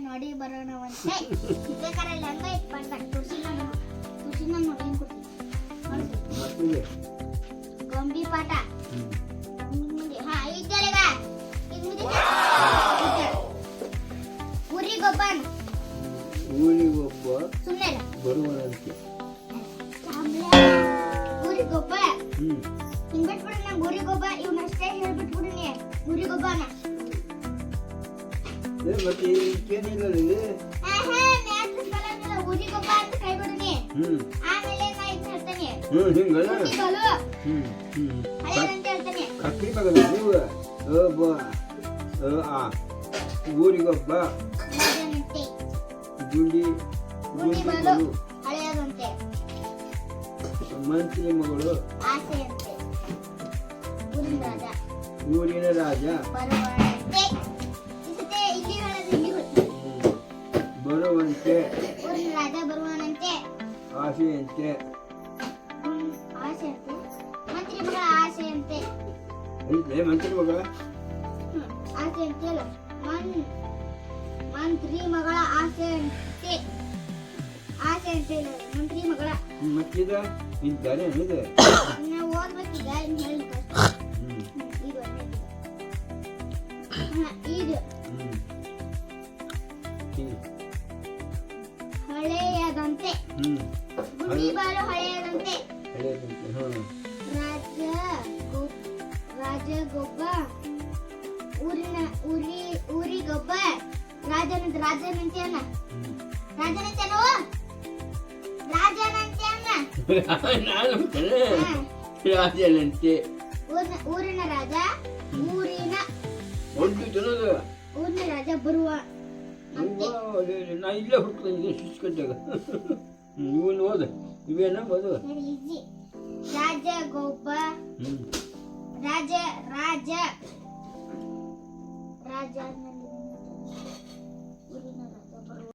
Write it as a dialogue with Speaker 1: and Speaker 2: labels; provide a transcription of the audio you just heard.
Speaker 1: ನೋಡಿ ಬರೋಣವಂತೆ ಬೇಕಾರಲ್ಲ ಹಂಗ ಇತ್ತು ಬಂದ ತುಳಸಿನ ನೋಡಿ ಏನು ಕೊಡ್ತೀನಿ ಗೊಂಬಿ ಪಾಠ ಹಾ ಇದ್ದರೆಗ ಊರಿಗೊಬ್ಬ ಸುಮ್ಮನೆ
Speaker 2: ಬರುವನಂತೆ
Speaker 1: ಊರಿಗೊಬ್ಬ ಹಿಂಗ್ ಬಿಟ್ಬಿಡು ನಂಗೆ ಊರಿಗೊಬ್ಬ ಇವನಷ್ಟೇ ಹೇಳ್ಬಿಟ್ಬಿಡುನಿ ಊರಿಗೊಬ್ಬನ
Speaker 2: ಮತ್ತೆ ಏನಿಲ್ಲ
Speaker 1: ಊರಿಗೊಬ್ಬ ಅಂತ ಕೈ ಬಿಡುನಿ ಆಮೇಲೆ ನಾ ಇದು ಹೇಳ್ತೇನೆ
Speaker 2: ಹಿಂಗಲ್ಲ
Speaker 1: ಹಳೆಯದಂತ ಹೇಳ್ತೇನೆ
Speaker 2: ಕಟ್ಟಿ ಮಗನ ನೀವು ಊರಿಗೊಬ್ಬ
Speaker 1: ರಾಜನಂತೆ
Speaker 2: ಗುಂಡಿ
Speaker 1: ಗುಂಡಿ ಬಲು ಹಳೆಯದಂತೆ
Speaker 2: ಮಂತ್ರಿ ಮಗಳು
Speaker 1: ಆಸೆಯಂತೆ
Speaker 2: ಊರಿನ ರಾಜ
Speaker 1: ಬರುವಂತೆ ಇಲ್ಲಿ
Speaker 2: ಬರುವಂತೆ
Speaker 1: ಊರಿನ ರಾಜ ಬರುವನಂತೆ
Speaker 2: ಆಸೆಯಂತೆ
Speaker 1: ಆಸೆಯಂತೆ ಮಂತ್ರಿ ಮಗಳ ಆಸೆಯಂತೆ
Speaker 2: ಮಂತ್ರಿ ಮಗಳ
Speaker 1: ಆಸೆಯಂತೆ ಅಲ್ಲ ಮಂತ್ರಿ ಮಗಳ ಆಸೆಯಂತೆ ಆಸೆಯಂತೆ ಇಲ್ಲ ಮಂತ್ರಿ ಮಗಳ
Speaker 2: ಮತ್ತಿದ ಇದ್ದಾರೆ ಇದೆ
Speaker 1: ನಾವು ಓದ್ಬೇಕೀಗ ಇನ್ನು ಹೇಳಿಕ್ಕೆ ಇದು ಹಳೆಯದಂತೆ ಗುಂಡಿ ಬಾಲು ಹಳೆಯದಂತೆ ರಾಜಗೊಬ್ಬ ಊರಿಗೊಬ್ಬ ರಾಜನಂತೆ ಅನ್ನ
Speaker 2: ರಾಜನಂತೆ
Speaker 1: ಊರಿನ ರಾಜ ಊರಿನ ರಾಜ ಬರುವ
Speaker 2: ನಾ ಇಲ್ಲೇ ಹುಡ್ತೀನಿ ಶಿಸ್ಕೊಂಡಾಗ ಇವನು ಓದ ಇವೇನ ಓದು
Speaker 1: ರಾಜಗೊಬ್ಬ ರಾಜ